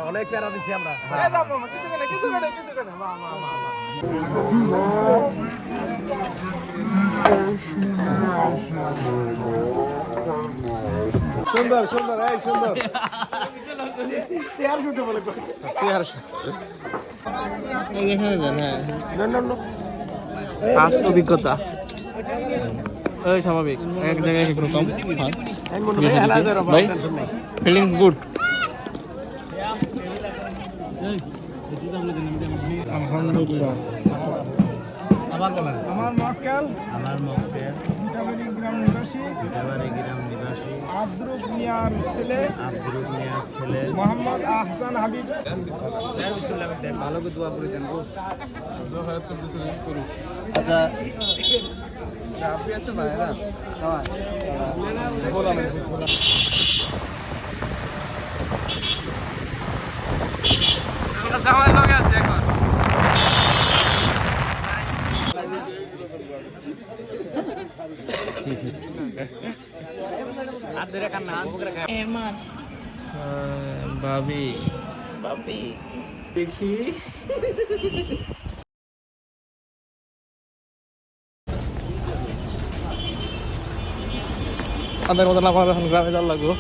অনেক প্যারা দিছি আমরা। সুন্দর সুন্দর এই সুন্দর চেয়ার শুটে বলে চেয়ার এখানে দেন। হ্যাঁ, ফার্স্ট অভিজ্ঞতা ওই স্বাভাবিক এক জায়গায় এক রকম ভাই ফিলিংস গুড। আলহামদুলিল্লাহ। আমার মক্কেল গ্রাম নিবাসী আব্দুর মিয়ার ছেলে মোহাম্মদ আহসান হাবিব। ভালো করে দোয়া করে দেন। আচ্ছা আপনি আছেন ভাই না আমরা জামাই লগে আছি এখন। ভাবি দেখি আমাদের মতন আমার এখন গ্রামে যাওয়ার লাগবো।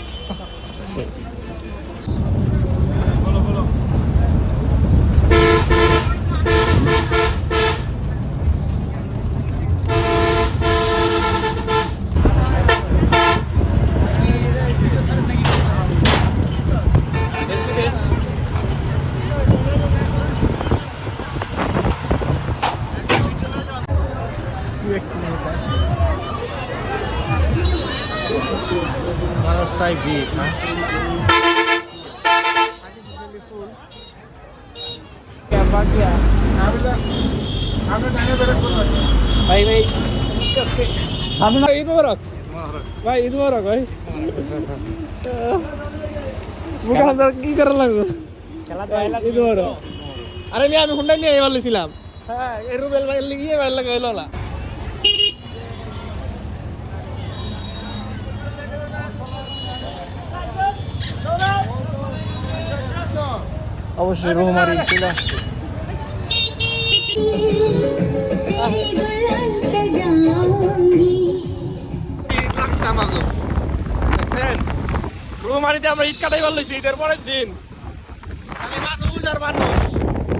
রাস্তায় ভিড় না? ভাই ভাই ঈদ মোবারক ভাই, ঈদ মোবারক ভাই। মুখে হাত কি করার লাগবে? ঈদ মোবারক। আরে আমি হুন্ডা নিয়ে এবার ছিলাম। হ্যাঁ, এই রুবেল ভাই লিখিয়ে এবার লাগে হইলো না। অবশ্যই রুমারি চলে আসছে। রুমারিতে আমরা ঈদ কাটাইবার লইছি, ঈদের পরের দিন খালি মানুষ আর মানুষ,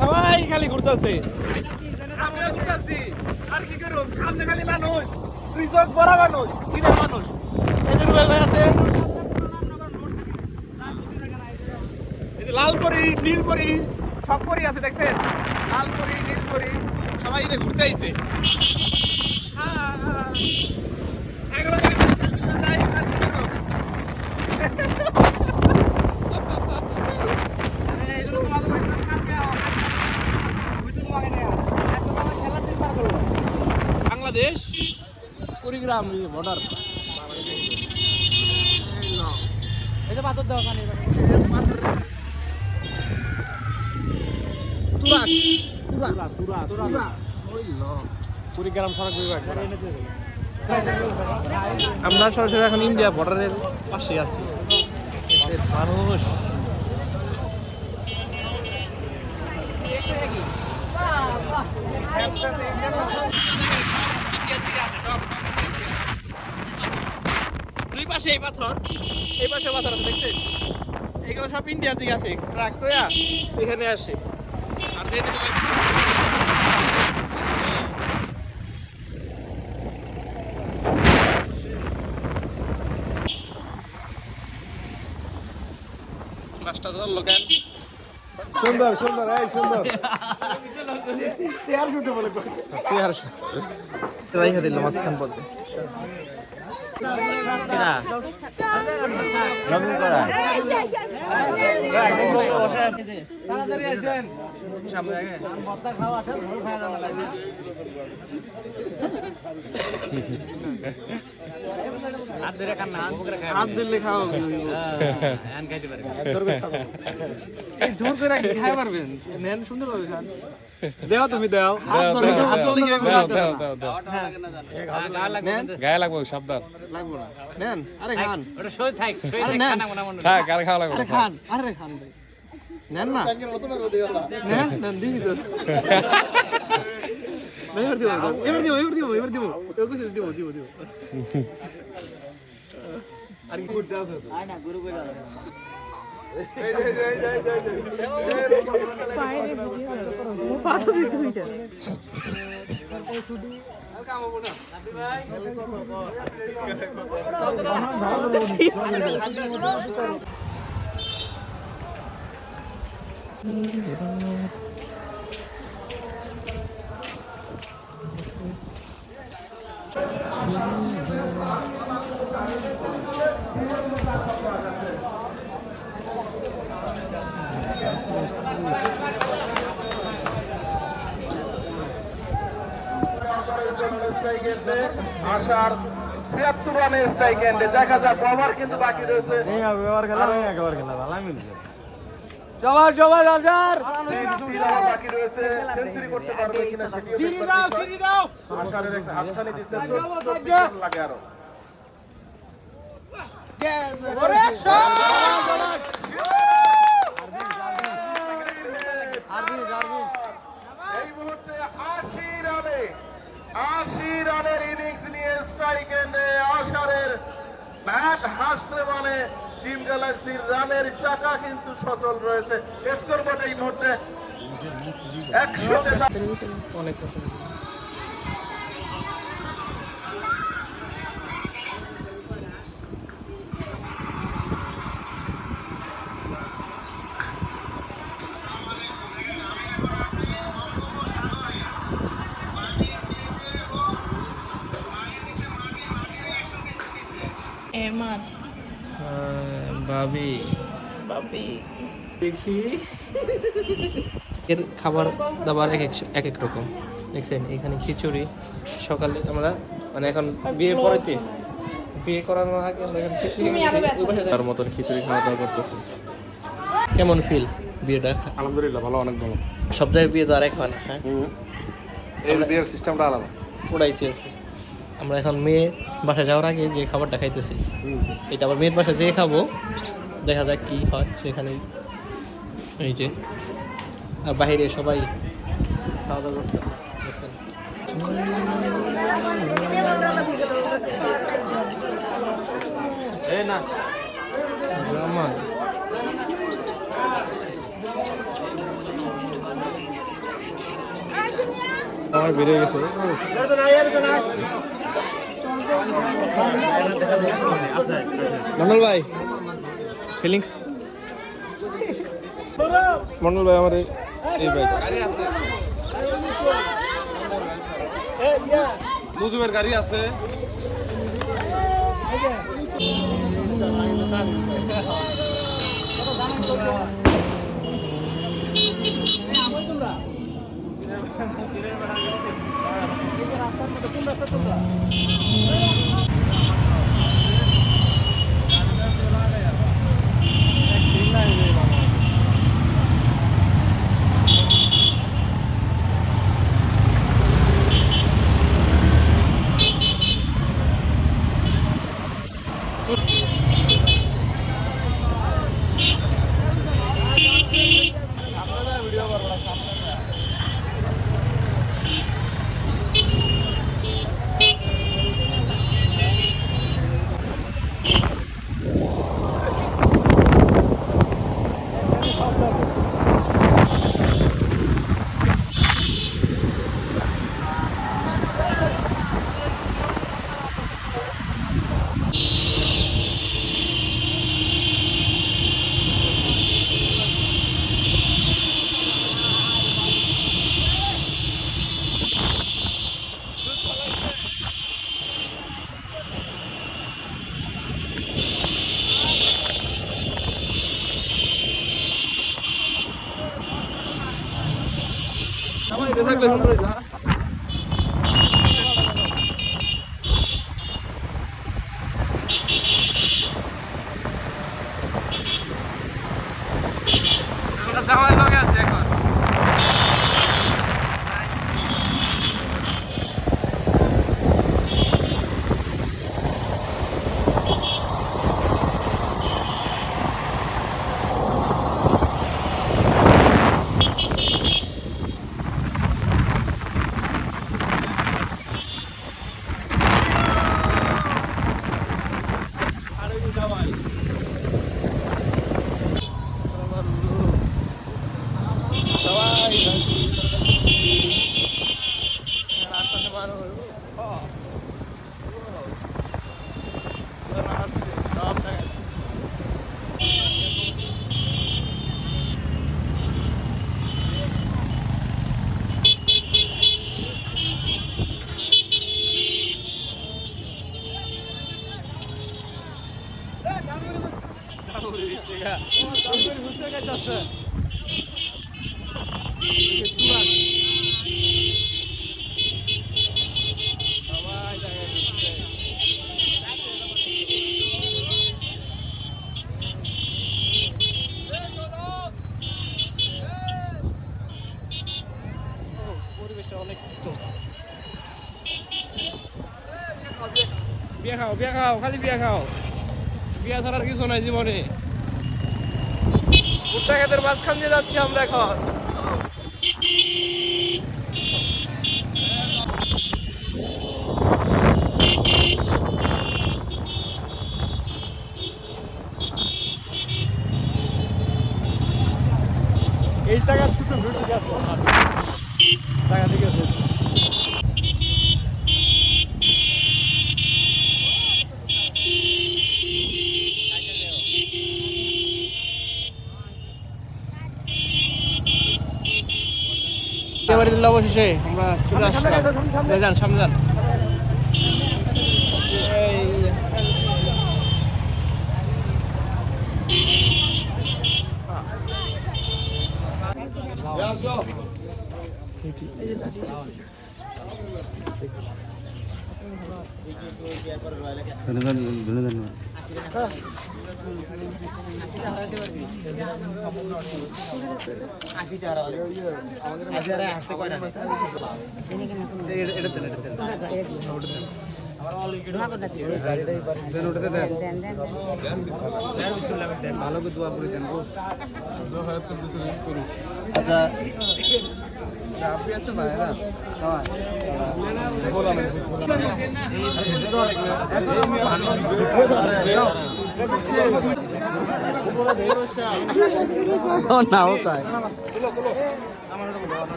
সবাই খালি ঘুরতেছে। আমিও ঘুরতেছি, আর কি করব? সামনে খালি মানুষ, দুই চোখ ভরা মানুষ, ঈদের মানুষ। এই যে রুবেল ভাই আছে, এই যে লাল পরি, নীল পরি, সব পরি আছে দেখছেন? লাল পরি, নীল পরি, সবাই ঈদে ঘুরতে আইছে। বাংলাদেশ কুড়িগ্রাম বর্ডার। কুড়িগ্রাম সড়ক বিভাগ। আমরা সরাসরি এখন ইন্ডিয়া বর্ডারের পাশে আছি। মানুষ দুই পাশে এই পাথর, এই পাশে পাথর আছে দেখছেন? এগুলো সব ইন্ডিয়ার দিকে আসে, ট্রাক হইয়া এখানে আসে। আর রাস্তা ধরলো কেন? সুন্দর সুন্দর এই সুন্দর চেয়ার শুটে বলে চেয়ার রাইখা দিল মাঝখান পথে। তাড়াতাড়ি আসেন। সামনে হাত দিলে খাওয়া জোর করে খাই পারবেন নেন সুন্দর ভাবে খান দেও তুমি দেও গায়ে লাগবো সাবধান লাগবো না নেন আরে খান ওটা সই থাক সই আরে থাক নেন। খানা মনে থাক আর খাওয়া লাগবে আরে খান আরে খান ভাই নেন না নেন নেন দিছি তো এবার দিব এবার দিব এবার দিব এবার দিব এবার কিছু দিব দিব দিব আর কি করতে আছে আশার ৭৬ রানের স্ট্রাইক এন্ডে দেখা যাক ওভার কিন্তু বাকি রয়েছে সবার সবার আজার বাকি রয়েছে সেঞ্চুরি করতে পারবে কিনা সেটি আশারের একটা হাতছানি দিচ্ছে লাগে আরো এই মুহূর্তে ৮০ রানের ইনিংস নিয়ে স্ট্রাইক এন্ডে আশারের ব্যাট হাসছে মানে টিম গ্যালাক্সির রানের চাকা কিন্তু সচল রয়েছে স্কোর বোর্ড এই মুহূর্তে ১০০ অনেক এমান ভাবি ভাবি দেখি এর খাবার দাবার এক এক রকম দেখছেন এখানে খিচুড়ি সকালে আমরা মানে এখন বিয়ে পরেতে বিয়ে করানোর আগে আমরা এখানে তার মতন খিচুড়ি খাওয়া দাওয়া করতেছি কেমন ফিল বিয়েটা আলহামদুলিল্লাহ ভালো অনেক ভালো সব জায়গায় বিয়ে তো আরেক হয় না হ্যাঁ এই বিয়ের সিস্টেমটা আলাদা ওটাই চেঞ্জ আমরা এখন মেয়ে বাসায় যাওয়ার আগে যে খাবারটা খাইতেছি এটা আবার মেয়ের বাসায় যেয়ে খাবো দেখা যাক কি হয় সেখানেই এই যে আর বাইরে সবাই খাওয়া দাওয়া করতেছে দেখছেন আমার আমার বেড়ে গেছে মন্ডল ভাই ফিলিংস মন্ডল ভাই আমার এই ভাই মুজুবের গাড়ি আছে থাকলে সুন্দর হইতো, হ্যাঁ? পরিবেশটা অনেক বিয়া খাও বিয়া খাও খালি বিয়া খাও বিয়া ছাড়ার কিছু নাই জীবনে ভুট্টা ক্ষেতের মাঝখান দিয়ে যাচ্ছি আমরা এখন এই টাকা দুটো ভিড় গেছে টাকা ঠিক আছে এবারে দিল অবশেষে আমরা চলে আসলাম যান সামনে যান ভালো করে দোয়া করে দেন না ওটাই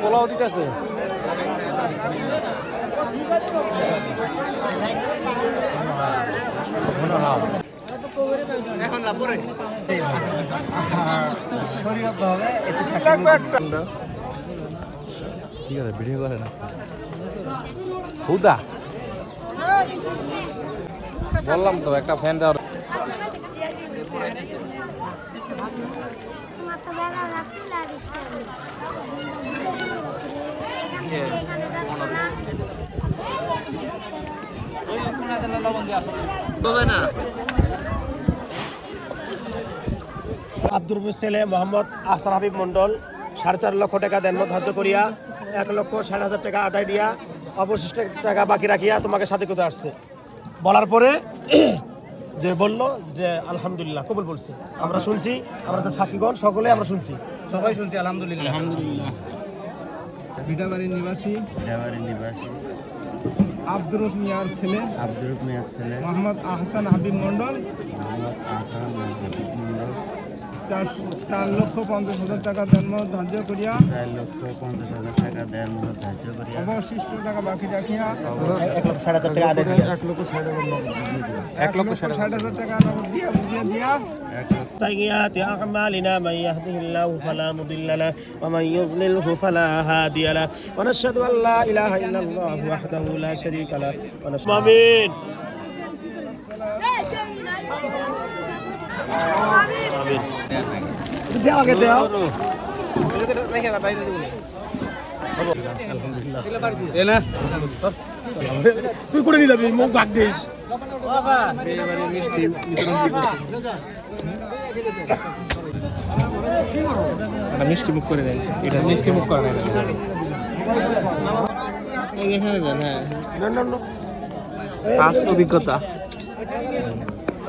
পোলাও দিতেছে এখন না পরে ঠিক আছে ভিডিও করে না হুদা বললাম তো একটা ফ্যান দেওয়ার আব্দুর রব্বুর ছেলে মোহাম্মদ আহসান হাবিব মন্ডল 4.5 লক্ষ টাকা দেন ধার্য করিয়া 1,60,000 টাকা আদায় দিয়া অবশিষ্ট টাকা বাকি রাখিয়া তোমাকে সাথে কোথায় আসছে বলার পরে যে বললো যে আলহামদুলিল্লাহ কবুল বলছে আমরা শুনছি আমরা তো সাক্ষীগণ সকলে আমরা শুনছি সবাই শুনছি আলহামদুলিল্লাহ আলহামদুলিল্লাহ ভিটাবাড়ির নিবাসী আব্দুর রব মিয়ার ছেলে মোহাম্মদ আহসান হাবিব মন্ডল 4,50,000 টাকা দেন ধার্য করিয়া 4,50,000 টাকা দেন ধার্য করিয়া অবশিষ্ট টাকা বাকি রাখিয়া 1,60,000 টাকা আদায় দিয়া 1,60,000 টাকা নগদ দিয়া বুঝিয়ে দিয়া سيئات أعمالنا من يهده الله فلا مضل له ومن يضلله فلا هادي له ونشهد أن لا إله إلا الله وحده لا شريك له ونشهد آمين দিবেন। দেও আগে দেও। তুই করে নিয়ে যাবি, মুখ ভাগ দিস। মিষ্টি মিষ্টি মুখ করে দেন, এটা মিষ্টি মুখ করে দেন। এখানে দেন, হ্যাঁ। ফার্স্ট অভিজ্ঞতা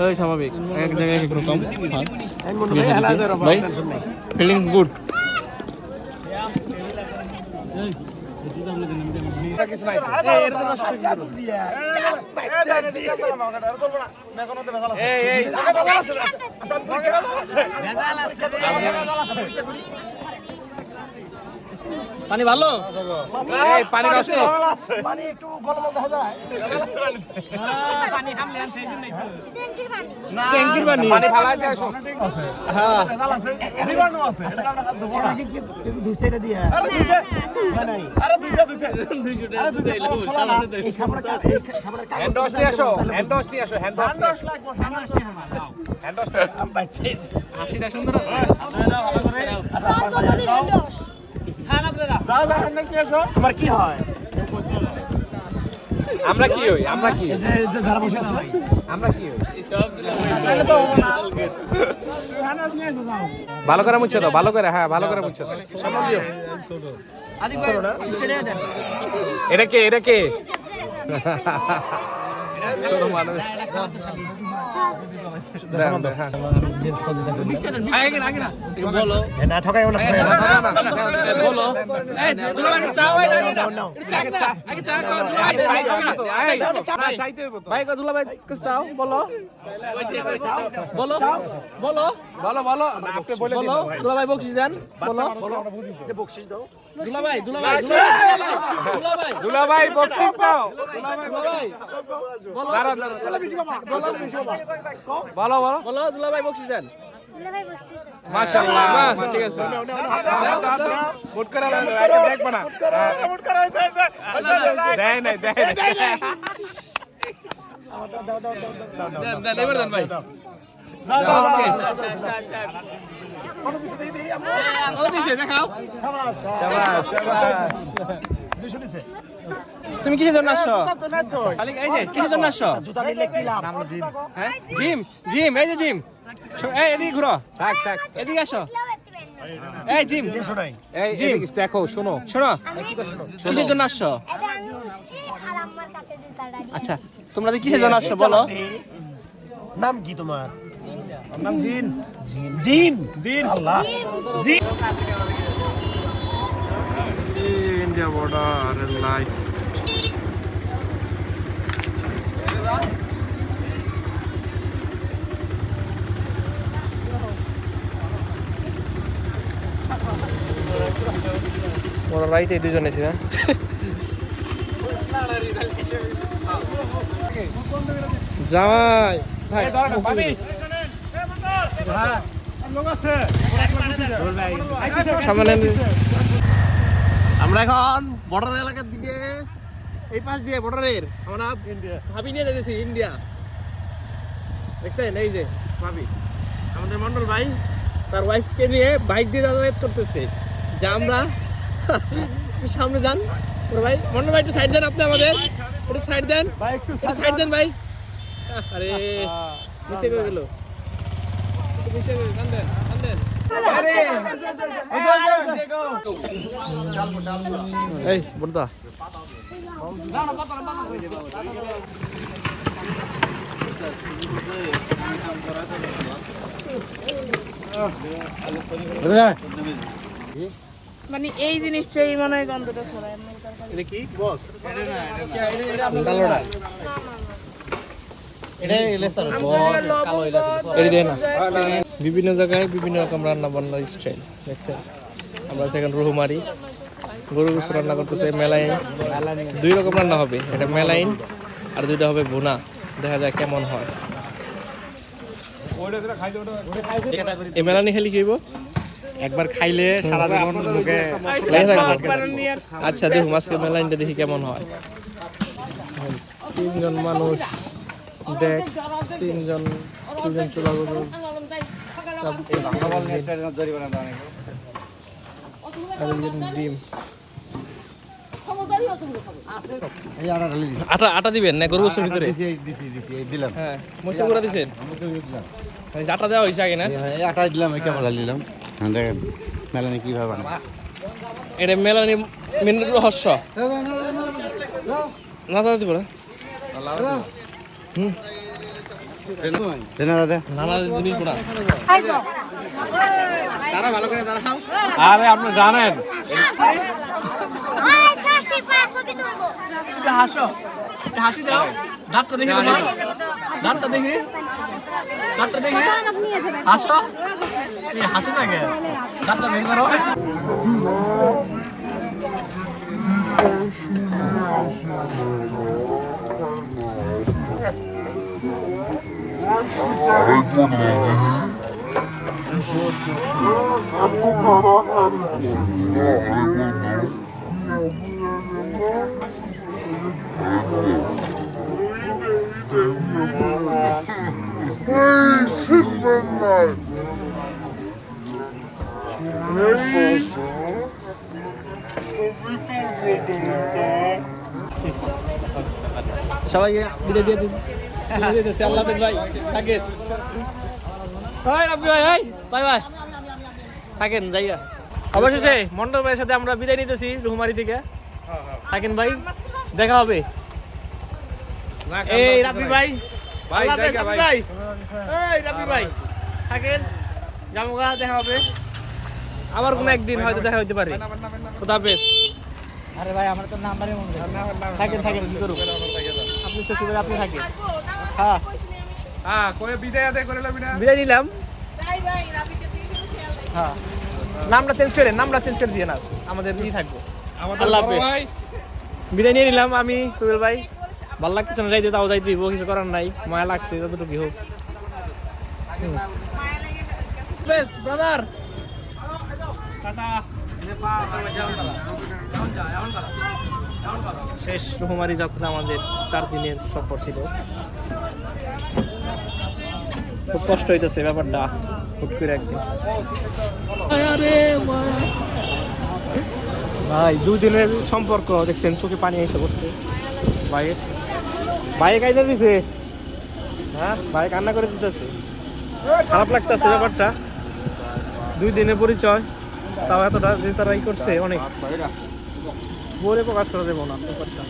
ওই স্বাভাবিক, এক জায়গায় এক রকম ভাই, ফিলিং গুড। পানি ভালো, পানি নষ্ট, পানি একটু গরম দেখা যায়। ট্যাঙ্কির পানি, পানি ফালাইতে আসো। হ্যাঁ দুই সাইডে দিয়ে হ্যান্ড ওয়াশ নিয়ে আসো, হ্যান্ড ওয়াশ নিয়ে আসো, হ্যান্ড ওয়াশ নিয়ে আসো। হ্যান্ড ওয়াশ হাসিটা সুন্দর আছে। তোমার কি হয়? আমরা কি হই, আমরা কি এই যে যারা বসে আছে আমরা কি হই? ভালো করে মুছে দাও, ভালো করে, হ্যাঁ ভালো করে মুছে দাও। এটা কে, এটা কে? ছোট মানুষ। বলো না ঠকাইও না, বলো, ভাই দুলা ভাই চাও, বলো বলো বলো বলো বলো, আপনি বলে দিন বলো, ভাই। দুলা ভাই বকশিস দেন, বলো যে বকশিস দাও। দুলা ভাই, দুলা ভাই, দুলা ভাই, দুলা ভাই বকশিস দাও। দুলা ভাই, বলো দাঁড়ান, দাঁড়ান। বলো বলো বলো, দুলা ভাই বকশিস দেন। মাশাআল্লাহ, ঠিক আছে। মুট করে দেখব না, মুট করে হইছে, দেয় নাই, দেয় নাই। দেন এবার দেন ভাই। দেখাও, তুমি কিসের জন্য আসছো? খালি এই যে কিসের জন্য আসছো? জুতা নিলে কি লাভ? হ্যাঁ, জিম, জিম, এই যে জিম। এই এদিকে ঘুরো, থাক থাক। এদিকে আসো। এই জিম, এসো নাই। এই এদিকে দেখো, শোনো। শোনো, কি কথা শোনো? কিসের জন্য আসছো? আচ্ছা, তোমরা কিসের জন্য আসছো বলো? নাম কি তোমার? নাম জিন। জিন জিন আল্লাহ জিন। India border light. ওরা রাইটে দুজন এসে, হ্যাঁ জামাই ভাই সামনে আমরা এখন বর্ডার এলাকার দিকে, এই পাশ দিয়ে বর্ডারের আমরা ভাবি নিয়ে যেতেছি ইন্ডিয়া। দেখছেন এই যে ভাবি, আমাদের মন্ডল ভাই তার ওয়াইফকে নিয়ে বাইক দিয়ে যাতায়াত করতেছে, যা আমরা সামনে যান। ভাই মন্ডল ভাই একটু সাইড দেন, আপনি আমাদের একটু সাইড দেন, একটু সাইড দেন ভাই। আরে মিশে গেল, মিশে গেল, কান দেন, কান দেন। এই বড়দা মানে এই জিনিসটাই মনে হয় গন্ধটা ছড়ায়। এটা কি বস? বিভিন্ন জায়গায় বিভিন্ন রকম রান্না বান্নার স্টাইল দেখছেন। আমরা সেখানে রুহু মারি, গরু গোশত রান্না করতেছে মেলাইন। দুই রকম রান্না হবে, এটা মেলাইন আর দুইটা হবে ভুনা। দেখা যায় কেমন হয়। এই মেলানি খেলি কি হইব? একবার খাইলে সারা জীবন মুখে লেগে থাকবো। আচ্ছা দেখুন আজকে মেলাইনটা দেখি কেমন হয়। তিনজন মানুষ দেখ, তিনজন চুলা গরু ডিম আটা আটা দিবেন না গরু গোশতের ভিতরে দিলাম হ্যাঁ মসুর গুঁড়া দিছেন আটা দেওয়া হয়েছে আগে না আটা দিলাম কেমন দিলাম দেখেন মেলানি কিভাবে বানায় এটা মেলানি মিনিট রহস্য না দাদা দিব না নানা জিনিস গুণা তারা ভালো করে তারা খাও আরে আপনি জানেন হাসো হাসি দাও দাঁতটা দেখি তোমার দাঁতটা দেখি দাঁতটা দেখি হাসো এই হাসো না কে দাঁতটা বের করো সবাইকে বিদায় দিয়ে দিন আল্লাহ হাফেজ ভাই থাকেন ভাই রাব্বি ভাই বাই বাই থাকেন যাইয়া অবশেষে মন্ডল ভাইয়ের সাথে আমরা বিদায় নিতেছি রুহুমারি থেকে থাকেন ভাই দেখা হবে এই রাব্বি ভাই আল্লাহ হাফেজ রাব্বি ভাই এই রাব্বি ভাই থাকেন জামুগা দেখা হবে আবার কোনো একদিন হয়তো দেখা হইতে পারে খোদা হাফেজ আরে ভাই আমার তো নাম্বারই মনে থাকেন থাকেন কি করব আপনি শ্বশুর বাড়ি আপনি থাকেন হ্যাঁ হ্যাঁ কই বিদায় আদায় করে লবি না বিদায় নিলাম হ্যাঁ নামটা চেঞ্জ করে দিয়ে না আমাদের দিয়ে থাকবো আল্লাহ হাফেজ বিদায় নিয়ে নিলাম আমি টুবেল ভাই ভালো লাগতেছে না যাইতে তাও যাইতে দিব কিছু করার নাই মায়া লাগছে যতটুকু হোক বেশ ব্রাদার টাটা শেষ রুহুমারি যাত্রা আমাদের 4 দিনের সফর ছিল খুব কষ্ট হইতেছে ব্যাপারটা খুব করে একদিন ভাই 2 দিনের সম্পর্ক দেখছেন চোখে পানি এসে পড়ছে ভাইয়ে কাইতে দিছে হ্যাঁ ভাই কান্না করে দিতেছে খারাপ লাগতেছে ব্যাপারটা 2 দিনের পরিচয় তাও এতটা যে তারা করছে অনেক বলে প্রকাশ করা যাবে না ব্যাপারটা